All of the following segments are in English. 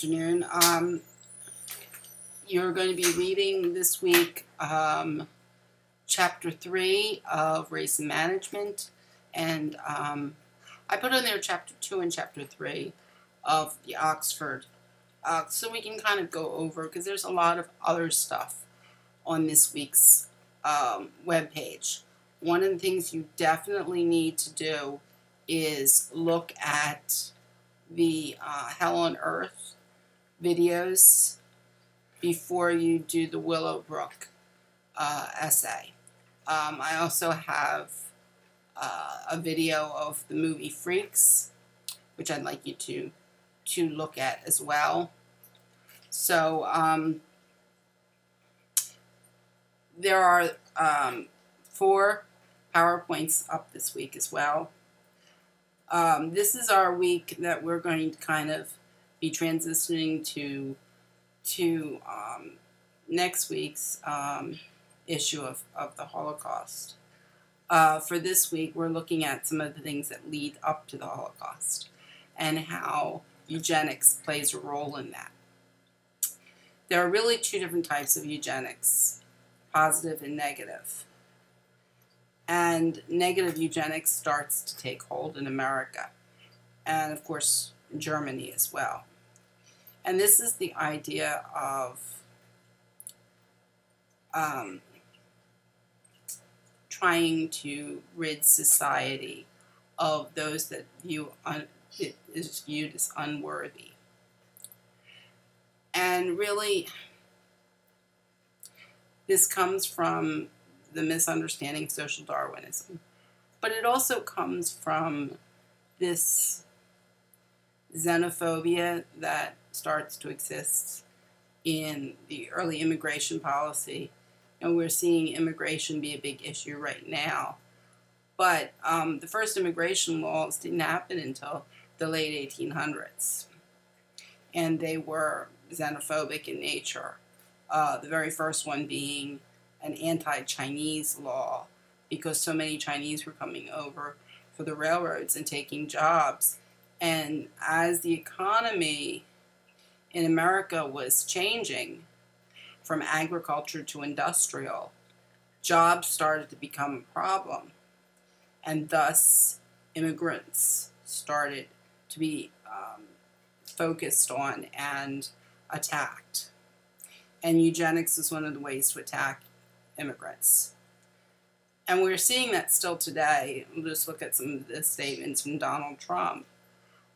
Afternoon. You're going to be reading this week Chapter 3 of Race and Management, and I put on there Chapter 2 and Chapter 3 of the Oxford, so we can kind of go over, because there's a lot of other stuff on this week's webpage. One of the things you definitely need to do is look at the Hell on Earth videos before you do the Willowbrook essay. I also have a video of the movie Freaks, which I'd like you to look at as well. So there are 4 PowerPoints up this week as well. This is our week that we're going to kind of be transitioning to next week's issue of the Holocaust. For this week, we're looking at some of the things that lead up to the Holocaust and how eugenics plays a role in that. There are really 2 different types of eugenics, positive and negative. And negative eugenics starts to take hold in America, and of course in Germany as well. And this is the idea of trying to rid society of those that is viewed as unworthy. And really, this comes from the misunderstanding of social Darwinism, but it also comes from this xenophobia that starts to exist in the early immigration policy. And we're seeing immigration be a big issue right now. But the first immigration laws didn't happen until the late 1800s. And they were xenophobic in nature. The very first one being an anti-Chinese law, because so many Chinese were coming over for the railroads and taking jobs. And as the economy in America was changing from agriculture to industrial, jobs started to become a problem. And thus, immigrants started to be focused on and attacked. And eugenics is one of the ways to attack immigrants. And we're seeing that still today. We'll just look at some of the statements from Donald Trump,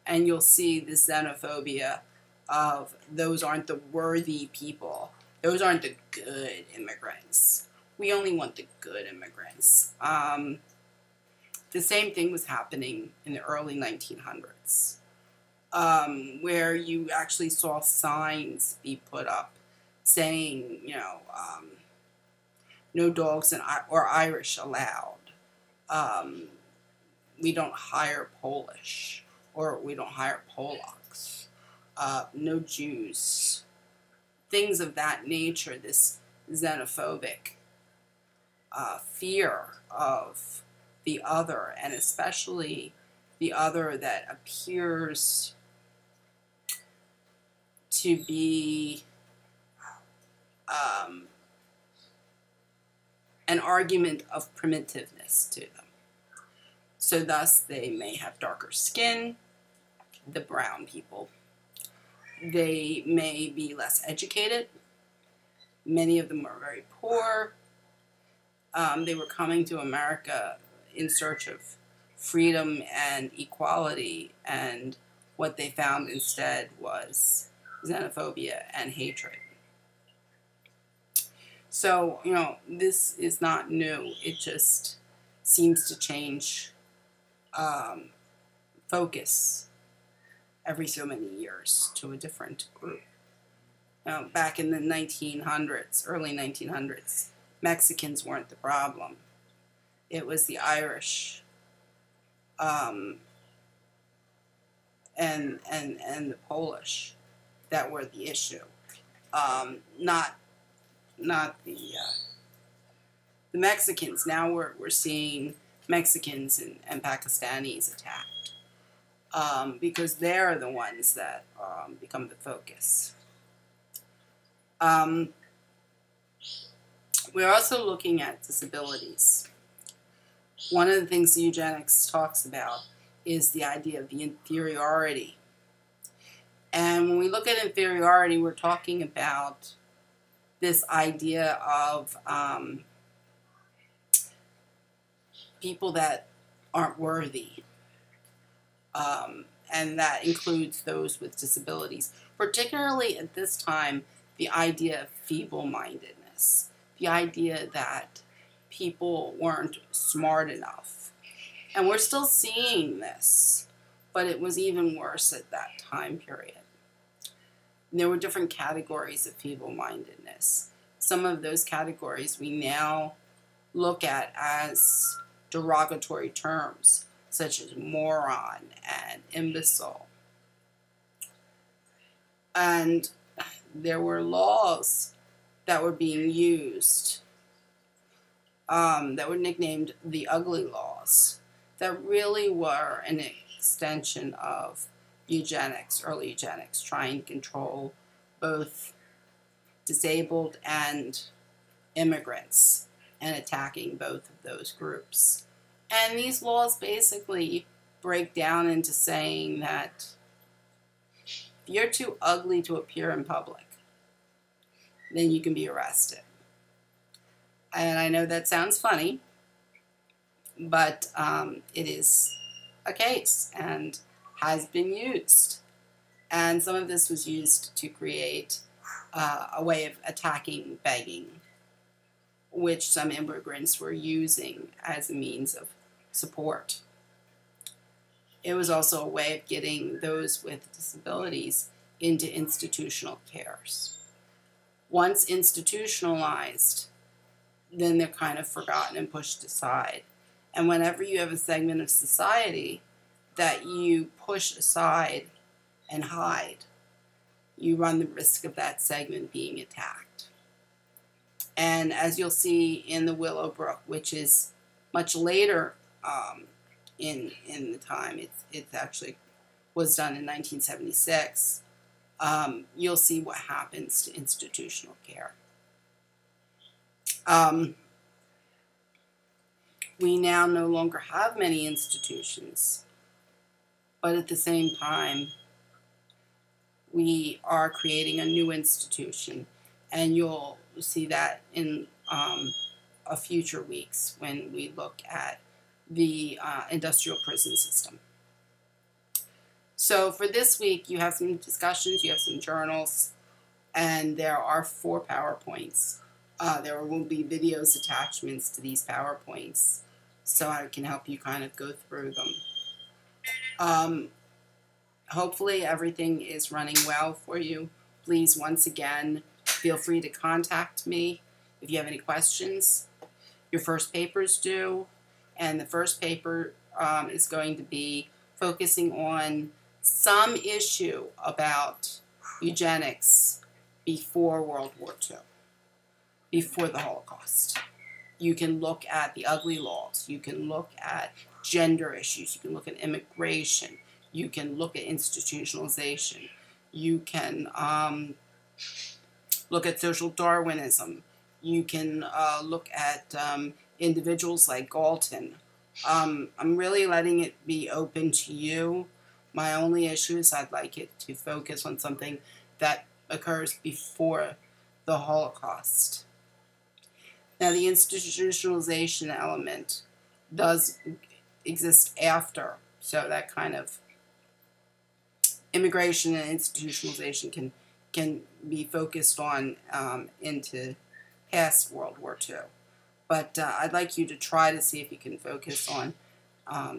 and you'll see the xenophobia of those aren't the worthy people. Those aren't the good immigrants. We only want the good immigrants. The same thing was happening in the early 1900s, where you actually saw signs be put up saying, you know, no dogs or Irish allowed. We don't hire Polish, or we don't hire Polacks. No Jews. Things of that nature, this xenophobic fear of the other, and especially the other that appears to be an argument of primitiveness to them. So thus they may have darker skin, the brown people. They may be less educated. Many of them are very poor. They were coming to America in search of freedom and equality, and what they found instead was xenophobia and hatred. So, you know, this is not new. It just seems to change focus every so many years to a different group. Now, back in the 1900s, early 1900s, Mexicans weren't the problem. It was the Irish and the Polish that were the issue, not the Mexicans. Now we're seeing Mexicans and Pakistanis attacked. because they're the ones that become the focus. We're also looking at disabilities. One of the things the eugenics talks about is the idea of the inferiority. And when we look at inferiority, we're talking about this idea of people that aren't worthy. And that includes those with disabilities. Particularly at this time, the idea of feeble-mindedness. The idea that people weren't smart enough. And we're still seeing this, but it was even worse at that time period. And there were different categories of feeble-mindedness. Some of those categories we now look at as derogatory terms, such as moron and imbecile. And there were laws that were being used that were nicknamed the ugly laws, that really were an extension of eugenics, early eugenics, trying to control both disabled and immigrants and attacking both of those groups. And these laws basically break down into saying that if you're too ugly to appear in public, then you can be arrested. And I know that sounds funny, but it is a case and has been used. And some of this was used to create a way of attacking begging, which some immigrants were using as a means of support. It was also a way of getting those with disabilities into institutional cares. Once institutionalized, then they're kind of forgotten and pushed aside. And whenever you have a segment of society that you push aside and hide, you run the risk of that segment being attacked. And as you'll see in the Willowbrook, which is much later in the time, it actually was done in 1976, you'll see what happens to institutional care. We now no longer have many institutions, but at the same time, we are creating a new institution, and you'll see that in a future weeks when we look at the industrial prison system. So for this week, you have some discussions, you have some journals, and there are 4 PowerPoints. There will be videos attachments to these PowerPoints, so I can help you kind of go through them. Hopefully everything is running well for you. Please, once again, feel free to contact me if you have any questions. Your first paper's due, and the first paper is going to be focusing on some issue about eugenics before World War II, before the Holocaust. You can look at the ugly laws. You can look at gender issues. You can look at immigration. You can look at institutionalization. You can look at social Darwinism. You can look at individuals like Galton. I'm really letting it be open to you. My only issue is I'd like it to focus on something that occurs before the Holocaust. Now, the institutionalization element does exist after, so that kind of immigration and institutionalization can be focused on into past World War II. But I'd like you to try to see if you can focus on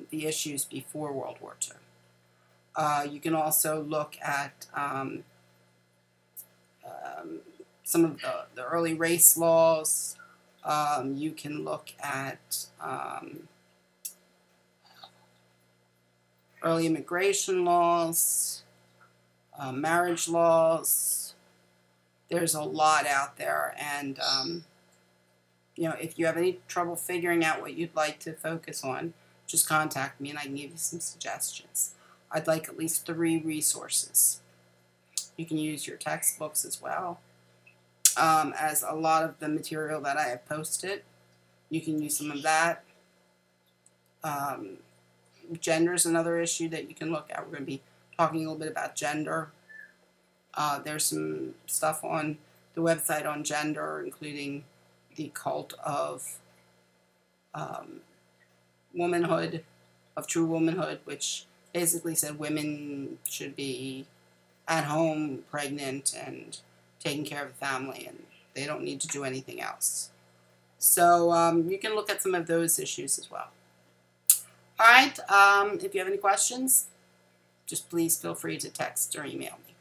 the issues before World War II. You can also look at some of the early race laws. You can look at early immigration laws, marriage laws. There's a lot out there, and you know, if you have any trouble figuring out what you'd like to focus on, just contact me and I can give you some suggestions. I'd like at least 3 resources. You can use your textbooks as well, as a lot of the material that I have posted. You can use some of that. Gender is another issue that you can look at. We're going to be talking a little bit about gender. There's some stuff on the website on gender, including the cult of womanhood, of true womanhood, which basically said women should be at home, pregnant, and taking care of the family, and they don't need to do anything else. So you can look at some of those issues as well. All right, if you have any questions, just please feel free to text or email me.